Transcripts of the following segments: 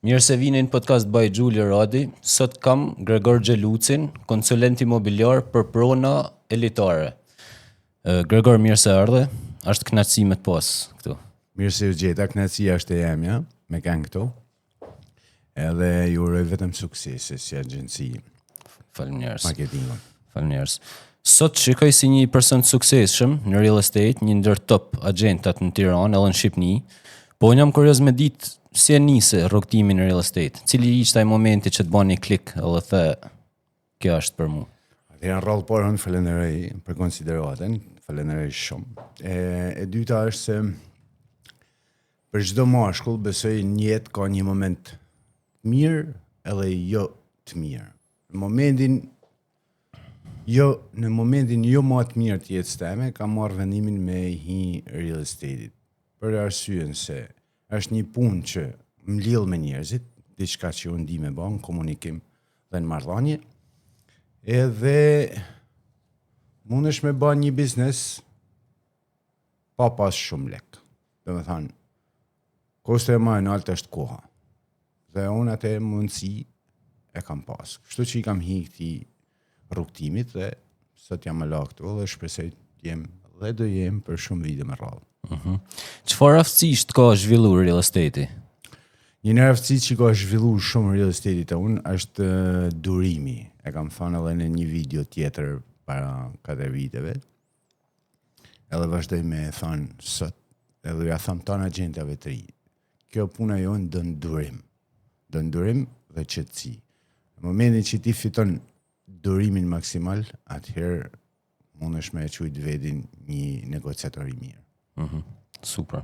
Mirë se vini në podcast by Gjulli Radi. Sot kam Gregor Gjelucin, konsulent imobiliar për prona elitare. Gregor, mirë se ardhe. Është kënaqësi me të pas këtu. Mirë se u gjeta, kënaqësia është e jemja, me kanë këtu. Edhe ju uroj vetëm suksese si agjenci. Faleminderit. Marketingun. Faleminderit. Sot shikoj si një person të suksesshëm në real estate, një ndër top agjentat në Tiranë edhe në Shqipëni. Po jam kurioz me ditë si e nisi rrugtimin në real estate. Cili ishte ai momenti që të bani klik edhe the kjo është për mua. Atë janë rrallë por unë falenderoj për konsideratën, falenderoj shumë. E dyta është se për çdo mashkull besoj në jetë ka një moment mirë edhe jo të mirë. Në momentin jo më të mirë të jetës time, kam marrë vendimin me hi real estate-it. Për arsyen se është një punë që më lidh me njerëzit, diçka që unë di me bën, komunikim dhe në marrëdhënie. Edhe mundesh me bën një biznes pa pas shumë lek. Domethënë, kosto e më e lartë është koha. Dhe unë atë mundësi e kam pas. Kështu që i kam hi këtij rrugtimit dhe sot jam më këtu dhe shpresoj të jem dhe do jem për shumë vite me radhë. Çfarë aftësisht ka zhvilluar real estate-i? Një aftësi që ka zhvilluar shumë real estate-i të unë është durimi. E kam thënë edhe në një video tjetër para 4 viteve. Edhe vazhdoj me thënë sot, edhe ja tham tonë agjentave të ri. Kjo puna jonë dën durim. Dën durim dhe qetësi. Në momentin që ti fiton durimin maksimal, atëherë mundesh me quajt vetin një negociator i mirë. Super.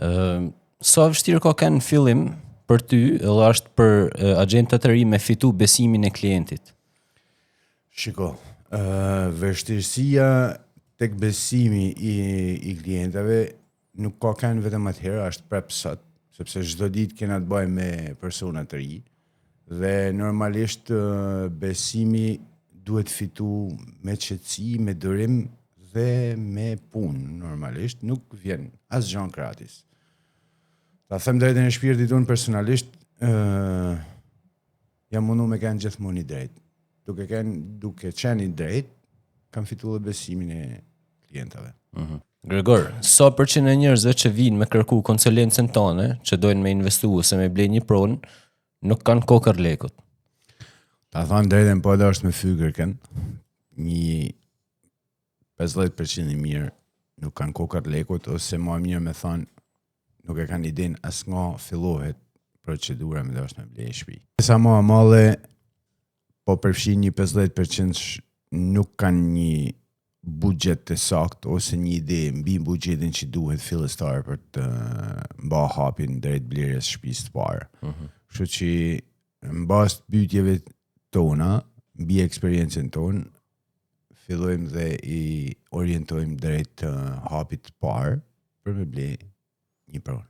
Sa vështirë ka qenë në fillim për ty edhe është për agjentat e ri me fitu besimin e klientit? Shiko, vështirësia tek besimi i klientave nuk ka qenë vetëm atëherë, është prap sot, sepse çdo ditë kena të bëjmë me persona të ri dhe normalisht besimi duhet fitu me qetësi, me durim dhe me punë, normalisht, nuk vjen asgjë gratis. Ta them drejtën e shpirtit unë personalisht, jam mundu me kanë gjithmonë i drejt. Duke qenë i drejt, kam fituar besimin e klientave. Gregor, sa përqind e njerëzve që vinë me kërku konsulencën tane, që dojnë me investu ose me ble një pronë, nuk kanë kokër lekut? Ta thënë drejtën, po edhe është me fygërken, një 50% i mirë nuk kanë kokër lekut, ose më mirë me thënë nuk e kanë idenë as nga fillohet procedura me dashur me blej shtëpi. Sa më e madhe po përfshin një 50% nuk kanë një buxhet të saktë ose një ide mbi buxhetin që duhet fillestar për të mba hapin drejt blerjes së shtëpisë të parë. Kështu që mbas pyetjeve tona, mbi eksperiencën tonë, fillojmë dhe i orientojmë drejt hapit të parë për me ble një pronë.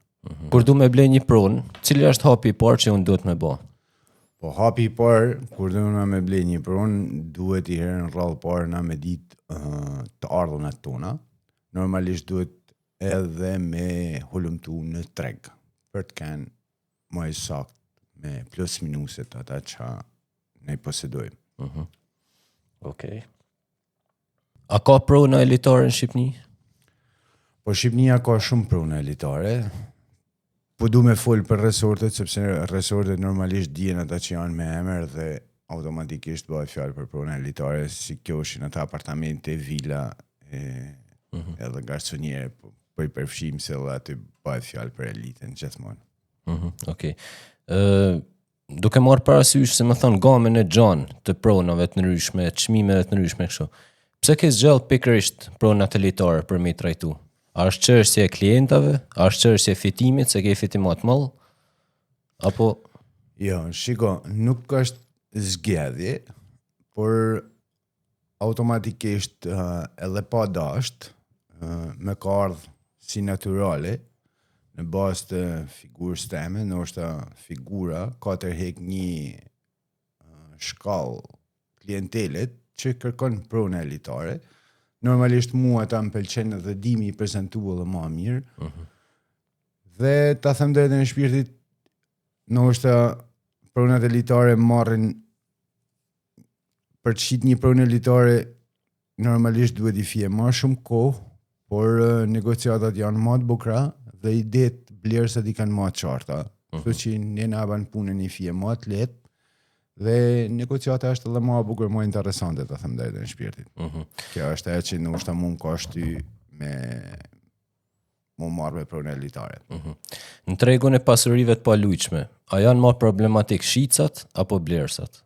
Kur du me ble një pronë, cili është hapi i parë që unë duhet me bo? Po hapi i parë, kur du me ble një pronë, duhet i herën rrallë parë na me ditë të ardhunat tona. Normalisht duhet edhe me hulumtu në treg, për të kanë më i sakt me plus minuset ata që ne posedojmë. Okej. A ka prona elitare në Shqipëni? Po Shqipënia ka shumë prona elitare. Po du me fol për resortet, sepse resortet normalisht dihen ata që janë me emër dhe automatikisht bëhet fjalë për prona elitare, si kjo ishin ata apartamente, vila, edhe garsoniere, po i përfshim se edhe aty bëhet fjalë për elitën gjithmonë. Okej. Duke marrë parasysh se më thonë gamën e gjanë të pronave të ndryshme, çmimeve të ndryshme kështu. Pse ke zgjallë pikërisht pronat elitare për me i trajtu? A është çështje e klientave? A është çështje e fitimit, se ke fitimat mall? Apo Jo, shiko, nuk është zgjedhje, por automatikisht edhe pa dasht me ka ardhë si natyrale në bazë të figurës teme, ndoshta figura ka tërheq një shkallë klientelet që kërkon pronë elitare. Normalisht mua ata më pëlqen dhe dimi i prezentuar edhe më mirë. Dhe ta them drejtën e shpirtit, ndoshta pronat e litare marrin për të shit një pronë litare normalisht duhet i fije më shumë kohë, por negociatat janë më të bukura dhe idetë blerësat i kanë më të qarta. Kështu që ne na bën punën i fije më të lehtë dhe negociata është edhe më e bukur, më interesante, ta them drejtën e shpirtit. Kjo është ajo që ndoshta mund ka shty me më marrë me pronë litare. Në tregun e pasurive të palujshme, a janë më problematik shicat apo blerësat?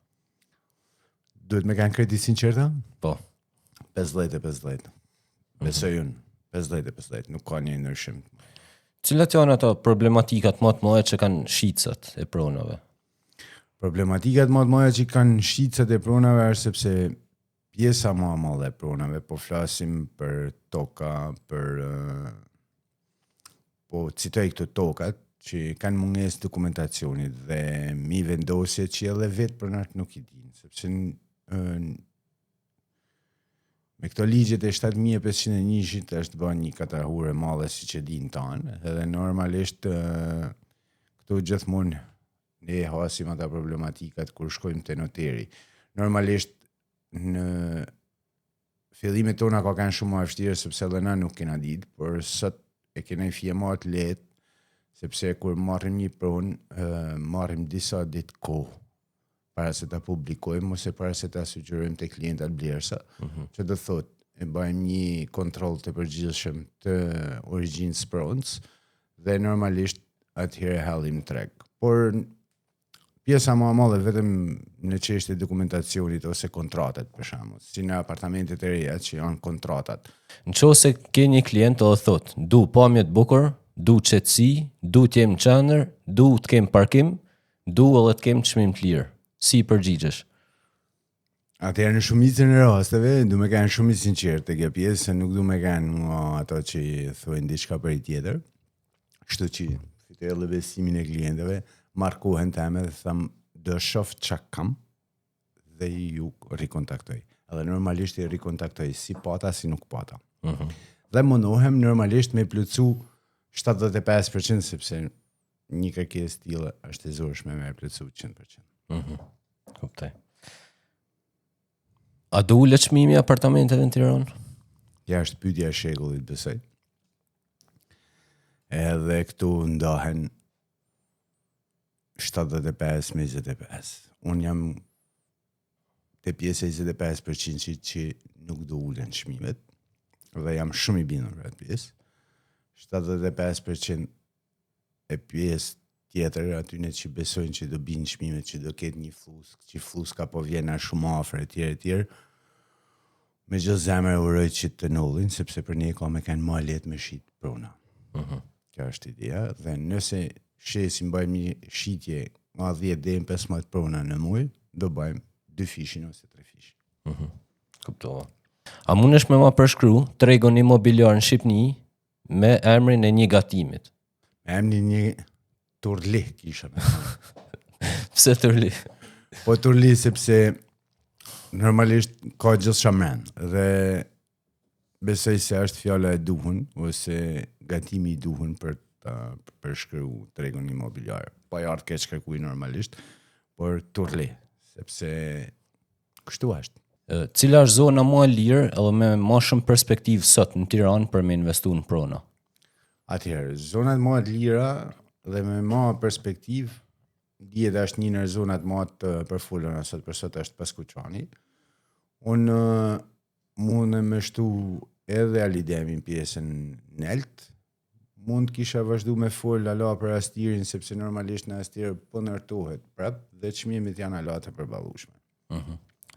Duhet me kanë kredi sinqerta? Po. 50-50. Besoj unë, 50-50, nuk ka një ndryshim. Cilat janë ato problematikat më të mëdha që kanë shicat e pronave? Problematikat më të mëdha që kanë shicat e pronave është sepse pjesa më e madhe e pronave, po flasim për toka, për po citoj këto tokat që kanë mungesë dokumentacionit dhe mi vendosje që edhe vetë pronart nuk i dinë, sepse me këto ligjet e 7501 është bën një katahur e madhe siç e dinë tanë, edhe normalisht këtu gjithmonë ne hasim ata problematikat kur shkojmë te noteri. Normalisht në fillimet tona ka kanë shumë më vështirë sepse edhe na nuk kena ditë, por sot e kena fije më të lehtë sepse kur marrim një pronë, marrim disa ditë kohë para se ta publikojmë ose para se ta sugjerojmë te klientat blerësa, që do thotë e bëjmë një kontroll të përgjithshëm të origjinës pronës dhe normalisht atëherë hallim treg. Por pjesa më e madhe vetëm në çështje dokumentacionit ose kontratat për shembull, si në apartamentet e reja që janë kontratat. Nëse ke një klient o thot, du pamje të bukur, du qetësi, du të jem qendër, du të kem parkim, du edhe të kem çmim të lirë. Si përgjigjesh? Atëherë në shumicën e rasteve du me kanë shumë i sinqert te kjo pjesë, se nuk du me kanë ato që thojnë diçka për i tjetër. Kështu që fitoj edhe besimin e klientëve, markohen teme dhe tham do shoh çka kam dhe ju rikontaktoj. Edhe normalisht i rikontaktoj si pata si nuk pata. Dhe mundohem normalisht me plotsu 75% sepse një kërkesë tillë është e zorshme me plotsu 100%. Kuptoj. A do ulet çmimi i apartamenteve në Tiranë? Ja është pyetja e shekullit, besoj. Edhe këtu ndahen 75-25. Unë jam te pjesa 25% që nuk do ulen çmimet dhe jam shumë i bindur për atë pjesë. 75% e pjesë tjetër aty ne që besojnë që do binë çmimet, që do ketë një flus, që fluska po vjen shumë afër etj. Me gjithë zemër uroj që të nullin, sepse për ne ka me kanë më lehtë me shit prona. Kjo është ideja, dhe nëse shesim bëjmë një shitje nga 10 deri në 15 prona në muaj, do bëjmë 2 fishin ose 3 fishin. Kuptova. A mundesh me ma përshkru tregun imobiliar në Shqipëni me emrin e një gatimit? Me emrin një turli kisha me Pse turli? Po turli sepse normalisht ka gjithë shamren dhe besoj se është fjala e duhur ose gatimi i duhur për ta përshkruar tregun imobiliar. Po ja ardh keq kërkuj normalisht, por turli, sepse kështu është. Cila është zona më e lirë edhe me më shumë perspektivë sot në Tiranë për me investu në prona? Atëherë, zonat më të lira dhe me më perspektivë, dihet është një në zonat më të përfolura sot për sot është Paskuqani. Unë mund me shtu edhe Alidemin pjesën Nelt, mund kisha vazhdu me fol ala për Astirin, sepse normalisht në Astir po ndërtohet prap dhe çmimet janë ala të përballueshme.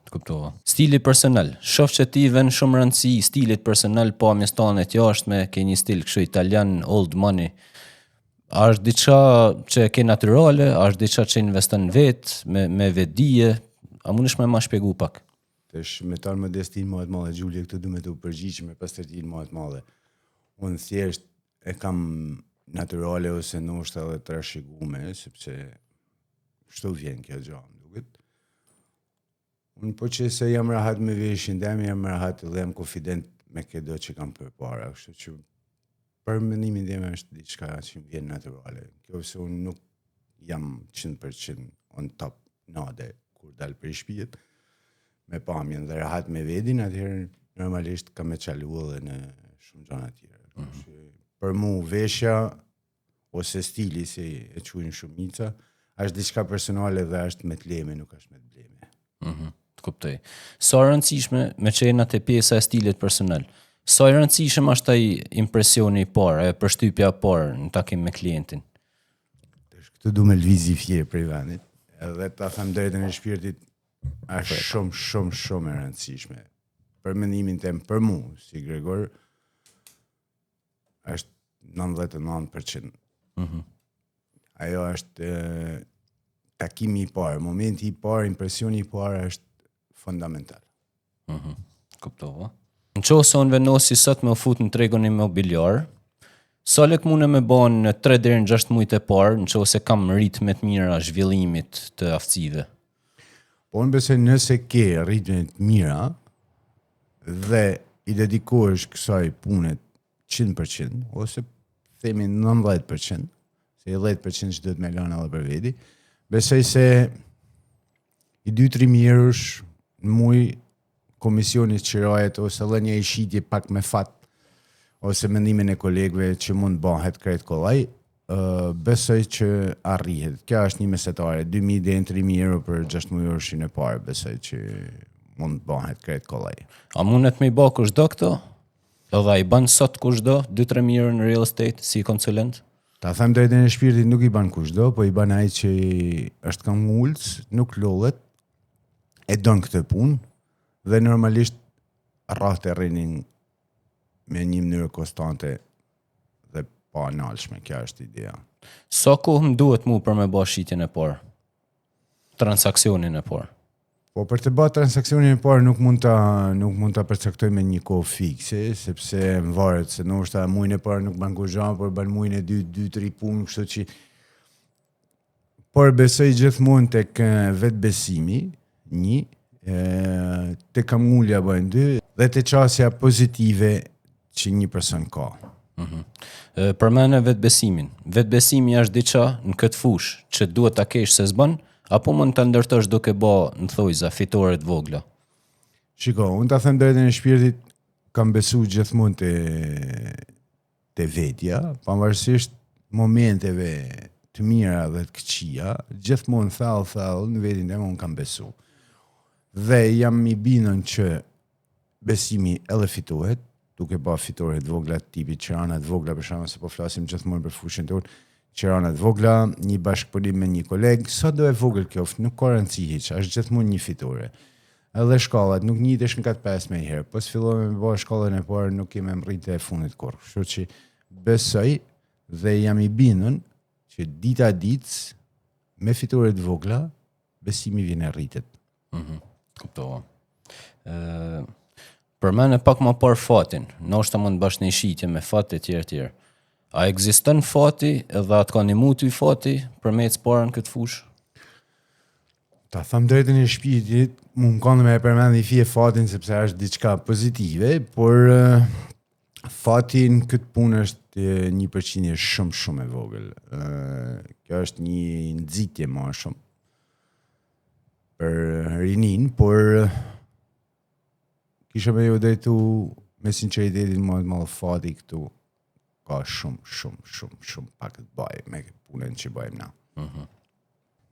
Kuptova. Stili personal. Shoh që ti vën shumë rëndësi stilit personal, pamjes tane të jashtme, ke një stil kështu italian, old money. A është diçka që ke natyrale, a është diçka që investon vet, me vetdije? A mundesh më shpjegu pak? Tash me tar modestin më të madhe, Gjulje, këtu du me të përgjigj me pastërtin më të madhe. Unë thjesht e kam natyrale ose ndoshta edhe trashëgume, sepse kështu vjen kjo gjë, më duket. Unë po që se jam rahat me veshin, dhe jam rahat dhe jam konfident me këdo që kam për para, kështu që për mendimin dhe me është diçka që më vjen natyrale. Kjo se unë nuk jam 100% on top nade kur dal për shtëpijet me pamjen dhe rahat me vedin, atëherë normalisht kam me çalu edhe në shumë gjëra tjera. Për mu veshja ose stili si e quajnë shumica, është diçka personale dhe është me të leme, nuk është me të bleme. Kuptoj. Sa e rëndësishme me qenë atë pjesa e stilit personal. Sa e rëndësishëm është ai impresioni i parë, ajo përshtypja e parë në takim me klientin. Këtë du me lvizi fjerë prej vendit, edhe ta them drejtën e shpirtit, është shumë e rëndësishme. Për mendimin tem, për mu, si Gregor, është 99%. Ajo është takimi i parë, momenti i parë, impresioni i parë është fundamental. Kuptova. Në qoftë unë vendosi sot me u fut në tregun imobiliar, sa lek mune me bën në 3 deri në 6 muajt e parë, në qoftë se kam ritme të mira zhvillimit të aftësive. Po unë besoj nëse ke ritme të mira dhe i dedikohesh kësaj pune 100%, ose themi 90%, se 10% që duhet me lënë edhe për veti, besoj se i 2-3 mirësh në muj komisionit qirajet ose edhe një ishitje pak me fat ose mendimin e kolegëve që mund bëhet krejt kollaj, besoj që arrihet. Kjo është një mesetare, 2.000 deri në 3.000 euro për 6 muajshin e parë, besoj që mund bëhet krejt kollaj. A mundet me i bë kushdo këto? Edhe i ban sot kushdo 2-3 euro në real estate si konsulent? Ta them drejtën e shpirtit, nuk i ban kushdo, po i ban ai që është kam ulës, nuk lollet, e don këtë punë dhe normalisht rrah terrenin me një mënyrë konstante dhe pa analshme, kjo është ideja. Sa kohë më duhet mu për me bë shitjen e parë? Transaksionin e parë? Po për të bërë transaksionin e parë nuk mund ta përcaktoj me një kohë fikse, sepse më varet se ndoshta muajin e parë nuk ban kurrë, por ban muajin e dytë 2-3 punë, kështu që por besoj gjithmonë tek vetbesimi, te kamulja bëjnë 2 dhe te qasja pozitive që një person ka. Përmene vetbesimin. Vetbesimi është diçka në këtë fushë që duhet ta kesh se s'bën, apo mund ta ndërtosh duke bë në thojza fitore të vogla? Shiko, unë ta them drejtën e shpirtit, kam besu gjithmonë te vetja, pavarësisht momenteve të mira dhe të këqija, gjithmonë thellë në vetin tim unë kam besu. Dhe jam i bindur që besimi edhe fitohet, duke bërë fitore të vogla të tipit qirana të vogla, për shembull se po flasim gjithmonë për fushën tonë, qirana të vogla, një bashkëpunim me një koleg, sa do e vogël kjo, nuk ka rëndësi hiç, është gjithmonë një fitore. Edhe shkollat nuk njitesh në 4-5 me herë, po s'fillojmë me bërë shkollën e parë, nuk kemi mritë e fundit kurrë. Kështu që besoj dhe jam i bindur që dita ditë me fitore të vogla, besimi vjen e rritet. Kuptova. Përmene pak më parë fatin, ndoshta mund të bash një shitje me fat e tjerë. A ekziston fati edhe atë ka ndihmu ty fati për me ecë parë në këtë fushë? Ta them drejtën e shpirtit, mund kanë me e përmend i fije fatin sepse është diçka pozitive, por fati në këtë punë është 1% shumë e vogël. Kjo është një nxitje më shumë për rinin, por kisha me ju drejtu me sinceritetin më fati këtu ka shumë pak të bëj me punën që bëjmë na.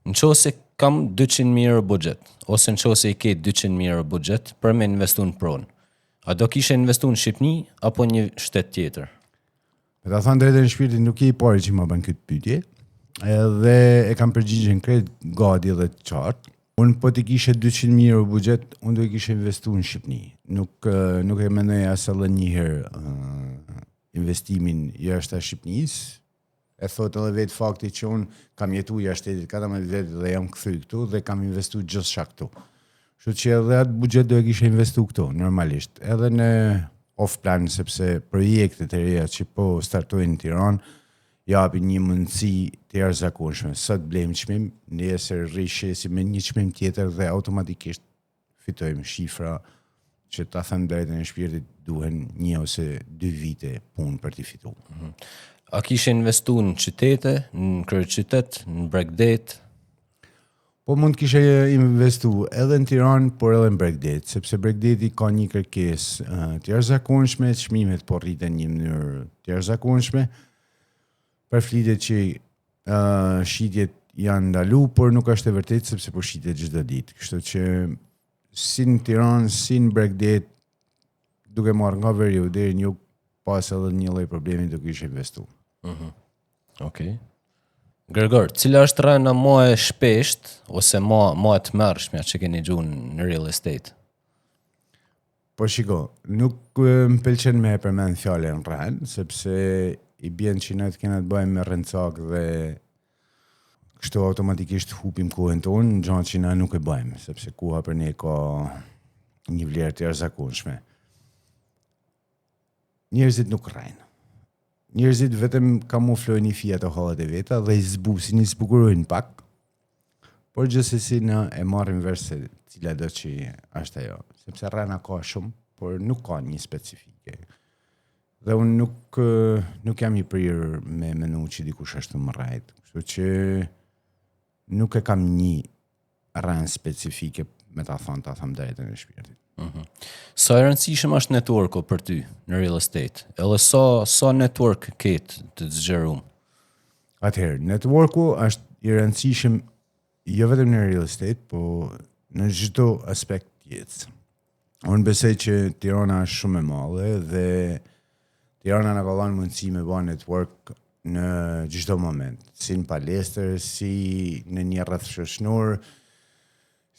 Në qoftë se kam 200.000 euro budget, ose në qoftë se i ke 200.000 euro budget për me investu në pronë, a do kishe investu në Shqipni apo një shtet tjetër? Me ta thënë drejtën e shpirtit, nuk je i pari që ma bën këtë pyetje, edhe e kam përgjigjen krejt gati dhe të qartë. Unë po t'i kishe 200.000 euro budget, unë do i kishe investu në Shqipni. Nuk e mendoj as edhe një herë investimin jashtë Shqipnisë. E thot edhe vetë fakti që unë kam jetu jashtë shtetit 14 vjet dhe jam kthy këtu dhe kam investu gjithçka këtu. Kështu që edhe atë buxhet do e kishe investu këtu normalisht. Edhe në off plan, sepse projektet e reja që po startojnë në Tiranë japin një mundësi të jashtëzakonshme. Sot blejmë çmim, nesër rrishesim me një çmim tjetër dhe automatikisht fitojmë shifra që ta them drejtën e shpirtit duhen 1 ose 2 vite punë për t'i fituar. A kishe investu në qytete, në kryeqytet, në Bregdet? Po mund kishe investu edhe në Tiranë, por edhe në Bregdet, sepse Bregdeti ka një kërkesë të jashtëzakonshme, çmimet po rriten në një mënyrë të jashtëzakonshme. Për flitet që shitjet janë ndalu, por nuk është e vërtetë sepse po shitet çdo ditë. Kështu që si në Tiranë, si në Bregdet, duke marrë nga veriu deri në jug, pas edhe një lloj problemi do kishe investu. Okej. Gregor, cila është rëna më e shpesht ose më e tmerrshme që keni gjuar në real estate? Po shiko, nuk më pëlqen me përmend fjalën rënë, sepse i bjen që ne të kena të bëjmë me rëncak dhe kështu automatikisht hupim kohën tonë, gjë që na nuk e bëjmë, sepse koha për ne ka një vlerë të jashtëzakonshme. Njerëzit nuk rrejnë. Njerëzit vetëm kamuflojnë fija të hallat e veta dhe i zbukurojnë pak, por gjithsesi në e marrim vesh se cila do që është ajo. Sepse rrena ka shumë, por nuk ka një specifike. Dhe unë nuk jam i prirë me menu që dikush është më rrejt. Kështu që nuk e kam një rrenë specifike me ta them drejtën e shpirtit. Sa e rëndësishëm është networku për ty në real estate? Edhe sa network ketë të zgjerum? Atëherë, networku është i rëndësishëm jo vetëm në real estate, po në çdo aspekt jetës. Unë besoj që Tirana është shumë e madhe dhe Tirana na ka dhënë mundësi me bën network në çdo moment, si në palestër, si në një rreth shoqëror,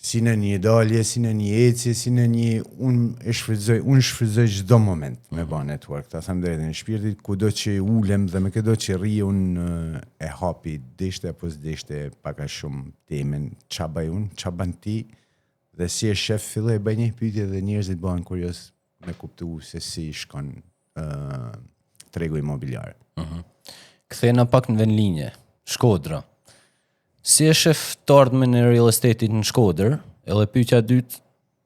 si në një dalje, si në një ecje, si në një unë shfrytëzoj çdo moment me bën network. Ta them drejtën e shpirtit, kudo që ulem dhe me këdo që rri unë e hapi deshte apo s'deshte pak a shumë temën, ç'a bëj unë, ç'a bën ti, dhe si e shef filloj bëj një pyetje dhe njerëzit bëhen kurioz me kuptu se si shkon tregu imobiliar. Kthena pak në vendlinje, Shkodra. Si e shef të ardhmen e real estate-it në Shkodër, edhe pyetja dytë,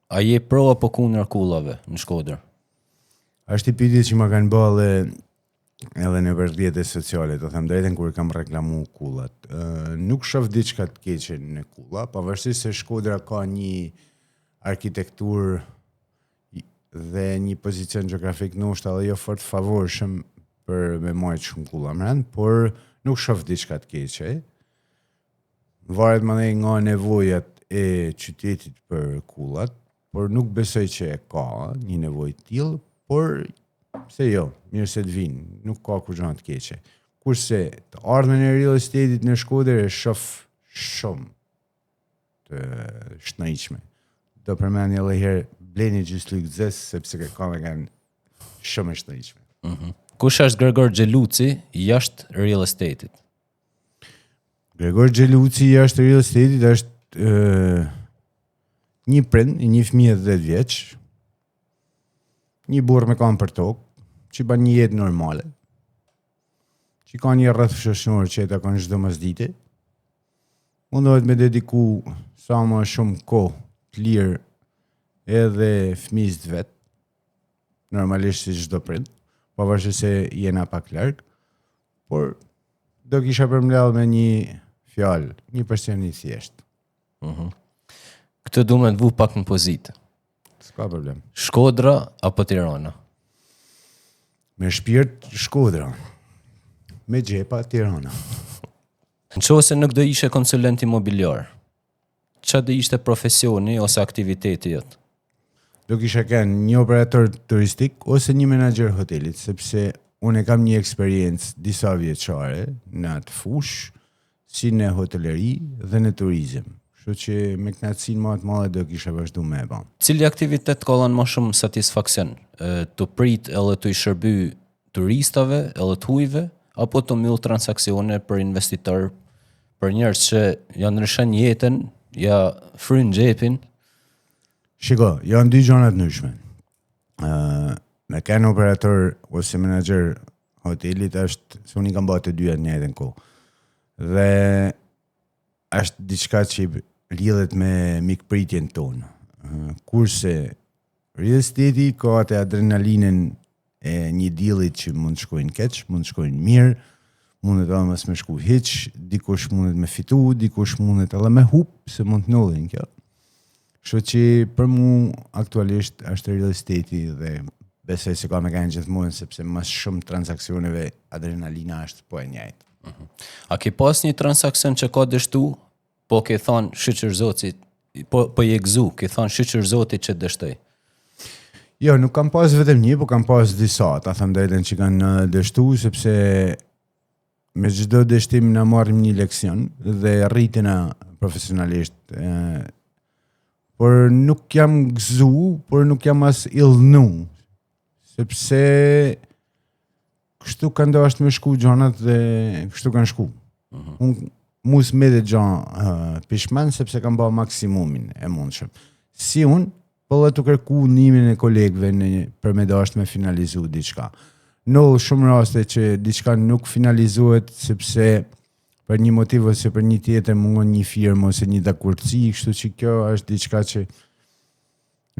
a je pro apo kundër kullave në Shkodër? Është i pyetje që më kanë bërë edhe në rrjetet sociale, të them drejtën kur kam reklamu kullat. Nuk shoh diçka të keqe në kulla, pavarësisht se Shkodra ka një arkitekturë dhe një pozicion gjeografik ndoshta edhe jo fort favorshëm për me marrë shumë kulla mbrend, por nuk shoh diçka të keqe. Varet më nga nevojat e qytetit për kullat, por nuk besoj që e ka një nevojë të tillë, por se jo, mirë se të vinë, nuk ka kur gjë të keqe. Kurse të ardhmen e real estate-it në Shkodër e shoh shumë të shnajshme. Do përmend edhe herë bleni gjyslyk zes sepse ka kanë shumë të shnajshme. Kush është Gregor Xheluci jashtë real estate-it? Gregor Xheluci jashtë real estate-it është një prind, një fëmijë 10 vjeç, një burr me kam për tokë, që bën një jetë normale, që ka një rreth shoqëror që e takon çdo mesdite, mundohet me dediku sa më shumë kohë të lirë edhe fëmijës të vet, normalisht si çdo prind, pavarësisht se jena pak larg, por do kisha përmbledh me një fjalë, një person i thjeshtë. Këtë du me të vu pak në pozitë. S'ka problem. Shkodra apo Tirana? Me shpirt Shkodra. Me xhepa Tirana. Nëse nuk do ishe konsulent imobiliar, ç'a do ishte profesioni ose aktiviteti jot? Do kisha kënë një operator turistik ose një menaxher hotelit, sepse unë kam një eksperiencë disa vjeçare në atë fushë, si në hoteleri dhe në turizëm. Kështu që me kënaqësinë më të madhe do kisha vazhduar me e bën. Cili aktivitet ka dhënë më shumë satisfaksion? Të prit edhe të i shërby turistave edhe të hujve, apo të mbyll transaksione për investitor, për njerëz që janë ndryshën jetën, ja fryn xhepin? Shiko, janë dy gjëra të ndryshme. Me kanë operator ose menaxher hotelit është se unë kam bërë të dyja në njëjtën kohë. Dhe është diçka që lidhet me mikpritjen tonë. Kurse real estate ka atë adrenalinën e një dealit që mund të shkojnë keq, mund të shkojnë mirë, mundet edhe mos me shku hiç, dikush mundet me fitu, dikush mundet edhe me hup, se mund të nullin kjo. Kështu që për mu aktualisht është real estate dhe besoj se ka me kanë gjithmonë sepse më shumë transaksioneve adrenalina është po e njëjtë. A ke pas një transakcion që ka dështu, po ke thonë shqyqër zotit, po je gëzu, ke thonë shqyqër zotit që dështoj? Jo, nuk kam pas vetëm një, po kam pas disa, ta them drejtën që kanë dështu, sepse me çdo dështim na marrim një leksion dhe rritena profesionalisht. Por nuk jam gëzu, por nuk jam as illnu, sepse kështu kanë dashur me shku gjonat dhe kështu kanë shku. Unë mus me dhe gjanë pishman sepse kam ba maksimumin e mundshëm. Si unë, po dhe të kërku nimin e kolegëve për me dashur me finalizu diçka. Në shumë raste që diçka nuk finalizohet sepse për një motiv ose për një tjetër mungon një firmë ose një dakurtësi, kështu që kjo është diçka që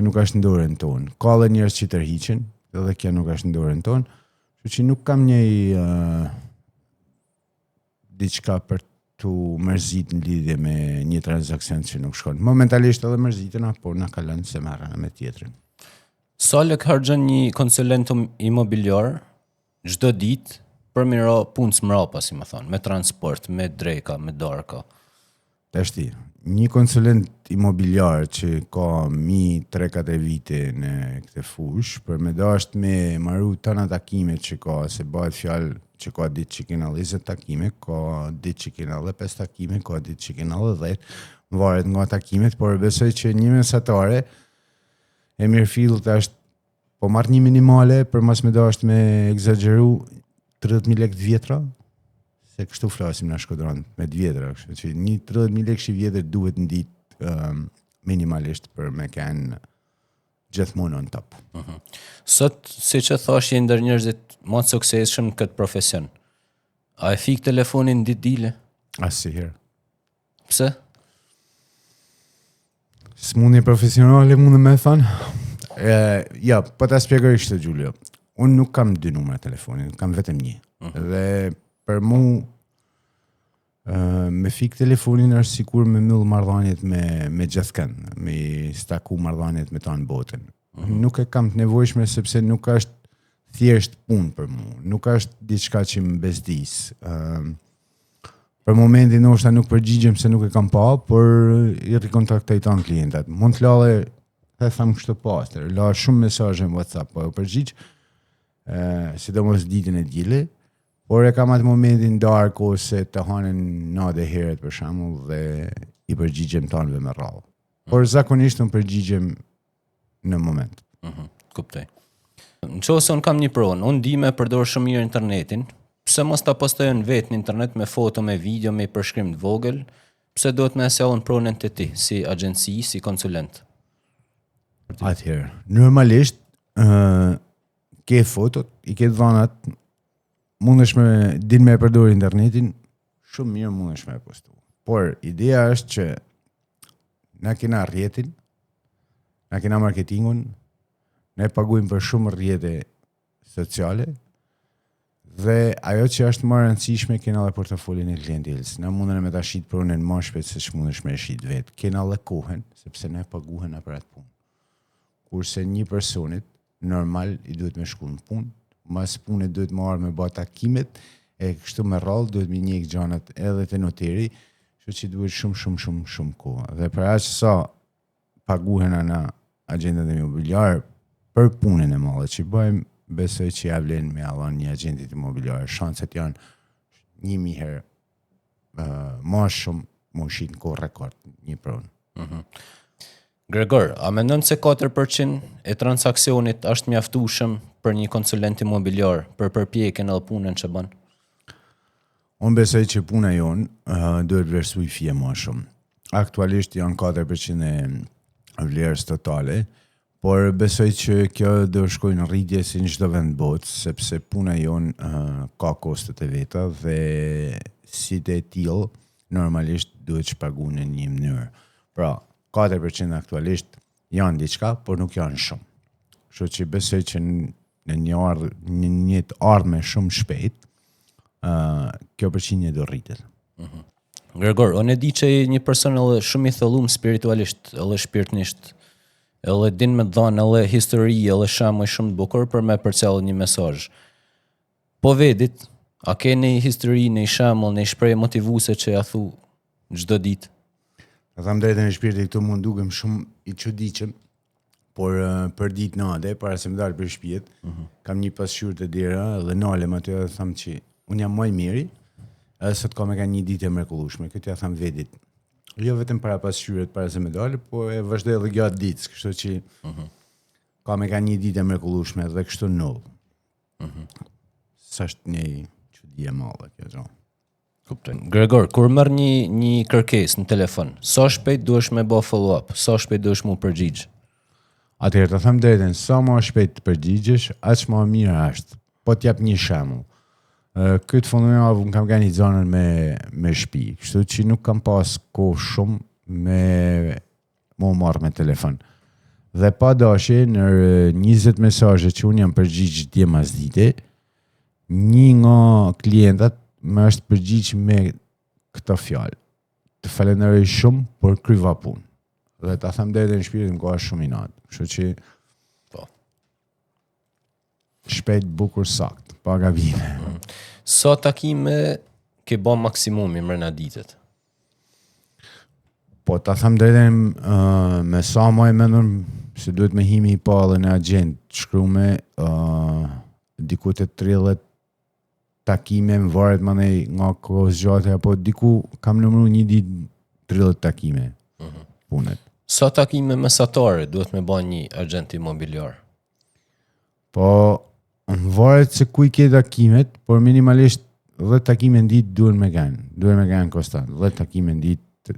nuk është në dorën tonë. Ka dhe njerëz që tërhiqen, edhe kjo nuk është në dorën tonë. Kështu që nuk kam një diçka për të mërzit në lidhje me një transakcion që nuk shkon. Momentalisht edhe mërzitena, por na kalon se marrën me tjetrin. Sa lek harxhon një konsulent imobiliar çdo ditë për mira punës mrapa, si më thonë, me transport, me dreka, me darka? Tashti, një konsulent imobiliar që ka 3-4 vite në këtë fush, për me dasht me maru tëna takimet që ka, se bëhet fjalë që ka ditë që kena 20 takime, ka ditë që kena 5 takime, ka ditë që kena 10, varet nga takimet, por besoj që një mesatare e mirëfillt është po marrë një minimale për mas me dasht me egzageru 30.000 lekë të vjetra, se kështu flasim në Shkodran me të vjetra, kështu që një 30.000 lekë që vjetër duhet në ditë minimalisht për me kanë gjithmonë on top. Sot, si që thash, je ndër njerëzit më të suksesshëm në këtë profesion. A e fik telefonin ditë dile? Asnjëherë. Pse? Smundje profesionale mund me thënë. Ja, po ta shpjegoj kështu Giulio. Unë nuk kam 2 numra telefonin, kam vetëm një. Dhe për mu me fik telefonin është sikur me myll marrëdhëniet me gjithkën, me staku marrëdhëniet me tonë botën. Nuk e kam të nevojshme sepse nuk është thjesht punë për mu, nuk është diçka që më bezdis. Për momentin ndoshta nuk përgjigjem se nuk e kam pa, por i rikontaktoj tan klientat. Mund të lale, them kështu pastër, la shumë mesazhe në WhatsApp, po përgjigj, sidomos ditën e dielë, por e kam atë momentin darkë ose të hanen natë herët për shembull dhe i përgjigjem tanëve me radhë. Por zakonisht unë përgjigjem në moment. Kuptoj. Nëse unë kam një pronë, unë di me përdor shumë mirë internetin, pse mos ta postojë në vetë në internet me foto, me video, me përshkrim të vogël, pse duhet me se unë pronën të ti, si agjenci, si konsulent? Atëherë, normalisht, ke fotot, i ke dhanat, mundesh me din me përdor internetin, shumë mirë mundesh me postu. Por, ideja është që na kena rrjetin, na kena marketingun, ne paguajmë për shumë rrjete sociale, dhe ajo që është më e rëndësishme kena edhe portofolin e klientelës. Na mundën me ta shit pronën më shpejt se ç'mundesh me shit vet. Kena edhe kohën, sepse ne paguhen për atë punë. Kurse një personit normal i duhet me shku në punë, mas punë duhet më marrë me bë takimet, e kështu me radhë duhet me njeh gjanat edhe te noteri, kështu që duhet shumë kohë. Dhe për aq sa paguhen ana agjentet imobiliar për punën e madhe që bëjmë, besoj që ja vlen me allon një agjentit imobiliar. Shanset janë 1000 herë më shumë më shit në kohë rekord një pronë. Gregor, a mendon se 4% e transaksionit është mjaftueshëm për një konsulent imobiliar për përpjekjen edhe punën që bën? Unë besoj që puna jonë duhet vlerësuj fije më shumë. Aktualisht janë 4% e vlerës totale, por besoj që kjo do shkojë në rritje si në çdo vend botë, sepse puna jonë ka kostet e veta dhe si të tillë normalisht duhet shpaguar në një mënyrë. Pra, 4% aktualisht janë diçka, por nuk janë shumë. Kështu që besoj që në një ardhme shumë shpejt, kjo përqindje do rritet. Gregor, unë e di që je një person edhe shumë i thellum spiritualisht, edhe shpirtnisht, edhe din me dhanë, edhe histori, edhe shembuj shumë të bukur për me përcjell një mesazh. Po vedit, a ke një histori, një shembull, një shprehje motivuese që ja thu çdo ditë? Ta tham drejtën e shpirtit, këtu mund dukem shumë i çuditshëm, por për ditë nade, para se më dal për shtëpiet, kam një pasqyrë të dera dhe nalem aty dhe tham që unë jam më i miri, edhe sot kam e ka një ditë e mrekullueshme. Këtë ja tham vedit. Jo vetëm para pasqyret para se më dal, po e vazhdoj edhe gjatë ditës, kështu që kam e ka një ditë e mrekullueshme dhe kështu null. Sa është një çudi e madhe kjo gjë. Gregor, kur merr një kërkesë në telefon, sa shpejt duhesh me bë follow up, sa shpejt duhesh mu përgjigj? Atëherë të them drejtën, sa më shpejt të përgjigjesh, aq më mirë është. Po t'jap një shembull. Këtë fundin unë kam organizuar me shtëpi, kështu që nuk kam pas kohë shumë me më marrë me telefon. Dhe pa dashje në 20 mesazhe që unë jam përgjigj dje mas dite, një nga klientat më është përgjigj me këtë fjalë. Të falenderoj shumë për kryva punë. Dhe ta them drejtën në shpirtin ka shumë inat. Kështu që shpejt, bukur, sakt, pa gabime. Sa takime ke bë maksimumi mrena ditët? Po ta them drejtën me sa më e mendur se duhet me himi i pallën e agent, shkruame diku te 30 takime, më varet mandej nga kohës gjate, apo diku kam numëruar një ditë 30 takime punët. Sa takime mesatare duhet me bën një agent imobiliar? Po më varet se ku i ke takimet, por minimalisht 10 takime në ditë duhen me kanë konstant, 10 takime në ditë.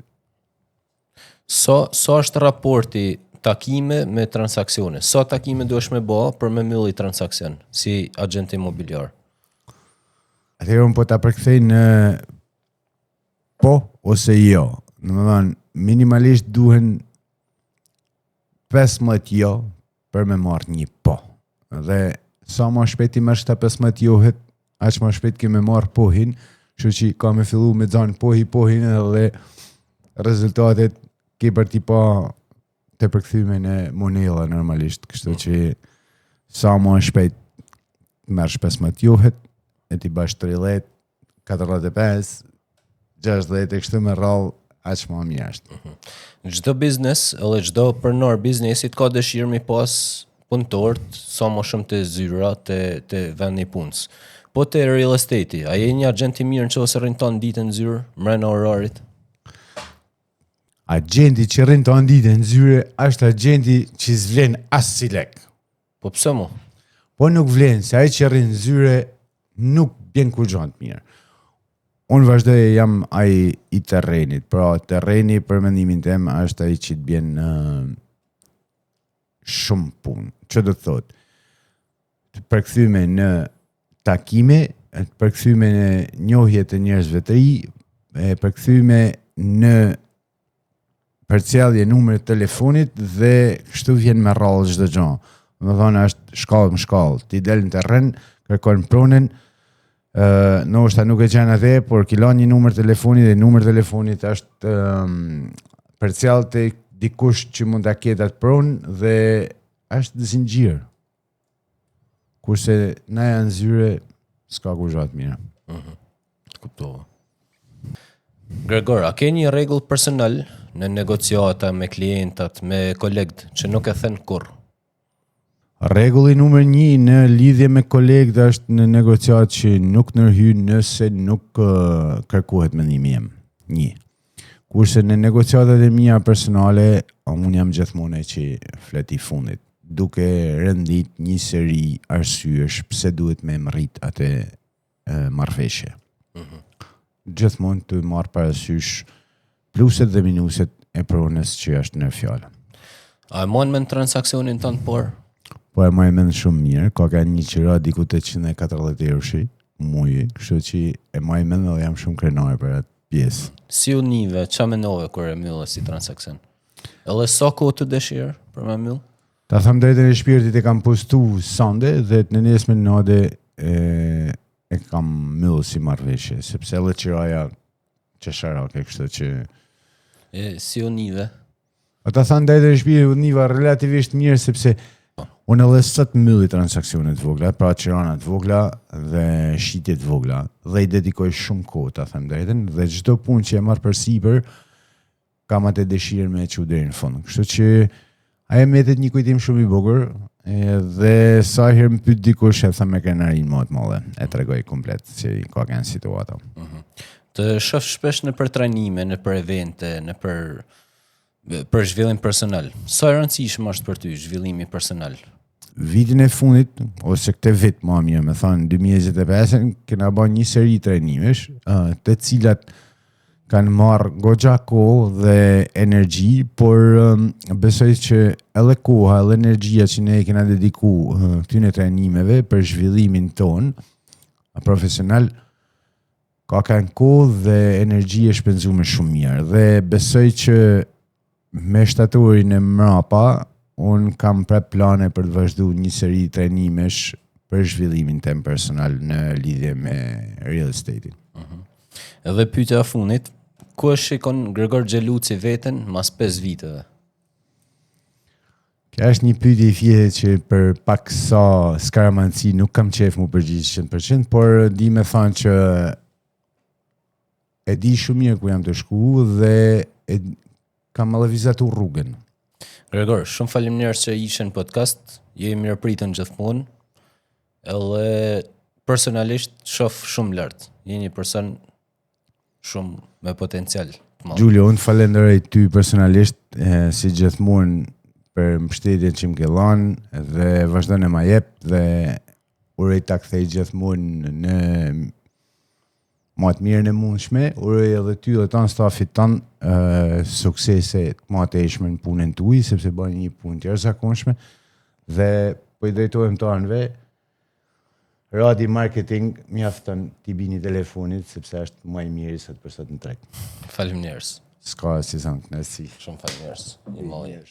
Sa është raporti takime me transaksione? Sa takime duhesh me bë për me mbylli transaksion si agent imobiliar? Atëherë unë po ta përkthej në po ose jo. Domethënë minimalisht duhen 15 jo për me marrë një po. Dhe sa më shpejt i merr 15 johet, aq më shpejt ke me marrë pohin, kështu që ka me fillu me xhan pohin edhe rezultatet ke për ti pa të përkthymen e monedha normalisht, kështu që sa më shpejt merr 15 johet, e ti bash 30, 45, 60 e kështu me rrallë, aq më mirë është. Çdo biznes, edhe çdo pronor biznesit ka dëshirë mi pas punëtorët sa më shumë të zyra të vendi punës. Po te real estate, a je një agent i mirë nëse rrin ton ditën në zyrë, mrena orarit? Agenti që rrin ton ditën në zyrë është agenti që s'vlen as si lek. Po pse mo? Po nuk vlen, se ai që rrin në zyrë nuk bjen kur gjatë mirë. Unë vazhdoj jam ai i terrenit, pra terreni për mendimin tim është ai që të bjen shumë punë. Që do të thotë? Të përkthyme në takime, të përkthyme në njohje të njerëzve të ri, e përkthyme në përcjellje numrit telefonit dhe kështu vjen me rrallë çdo gjë. Domethënë është shkallë më shkallë. Ti del në terren, kërkon pronën, ndoshta nuk e gjen atë, por ki lënë një numër telefoni dhe numri telefonit është përcjell te dikush që mund ta ketë atë pronë dhe është zinxhir. Kurse na janë zyre s'ka kur gjatë mirë. Kuptova. Gregor, a ke një rregull personal në negociata me klientat, me kolegët që nuk e thën kurr? Rregulli numër 1 në lidhje me kolegët është në negociat që nuk ndërhyn nëse nuk kërkohet mendimi im. 1. Kurse në negociatat e mia personale, unë jam gjithmonë që flet i fundit, duke rendit një seri arsyesh pse duhet me mrit atë marrëveshje. Gjithmonë të marr parasysh pluset dhe minuset e pronës që është në fjalë. A e mon me në transakcionin tënd por? Po e më e mend shumë mirë, ka një qira diku 840 euroshi muji, kështu që e më e mend dhe jam shumë krenar për atë pjesë. Si u nive, qa mendove kur e myllë si transakcion? Edhe sa kohë të dëshirë për me myllë? Ta them drejtën e shpirtit e kam postu sande dhe në nesme nade e kam myllë si marrëveshje, sepse edhe qiraja qesharake, kështu që Si o nive? ata thanë dajtë e shpi niva relativisht mirë, sepse unë edhe sot mylli transaksionet vogla, pra qiranat vogla dhe shitjet vogla, dhe i dedikoj shumë kohë, ta them drejtën, dhe çdo punë që e marr përsipër, kam atë dëshirë me e çu deri në fund. Kështu që ajo mbetet një kujtim shumë i bukur, dhe sa herë më pyet dikush e them me krenarin më të madhe, e tregoj komplet si ka kanë situata. Të shoh shpesh në për trajnime, në për evente, në për zhvillim personal. Sa e rëndësishëm është për ty zhvillimi personal? Vitin e fundit, ose këtë vit, më mirë me thënë, 2025, kena bën një seri trajnimesh, të cilat kanë marrë goxha kohë dhe energji, por besoj që edhe koha, edhe energjia që ne kena dediku këtyne trajnimeve për zhvillimin ton profesional, ka kanë kohë dhe energji e shpenzuar shumë mirë. Dhe besoj që me shtatorin e mrapa, unë kam prap plane për të vazhduar një seri trajnimesh për zhvillimin tim personal në lidhje me real estate-in. Edhe pyetja e fundit, ku e shikon Gregor Xheluci veten mas 5 viteve? Kjo është një pyetje i thjeshtë që për pak sa skaramanci nuk kam qef mu përgjigj 100%, por di me thënë që e di shumë mirë ku jam të shku dhe kam edhe vizatu rrugën. Gregor, shumë faleminderit që ishe në podcast, je mirëpritën gjithmonë, edhe personalisht shoh shumë lart. Je një person shumë me potencial të madh. Gjulio, unë falenderoj ty personalisht si gjithmonë për mbështetjen që më ke dhënë dhe vazhdon e ma jep dhe uroj ta kthej gjithmonë në më të mirën e mundshme, uroj edhe ty dhe tanë stafit tanë suksese më të eshme në punën tuaj, sepse bën një punë të jashtëzakonshme dhe po i drejtohem të anëve. Radi marketing mjafton t'i bini telefonit, sepse është më i miri sot për sot në treg. Faleminderit. S'ka si zanë, nësi. Shumë faleminderit. I malli.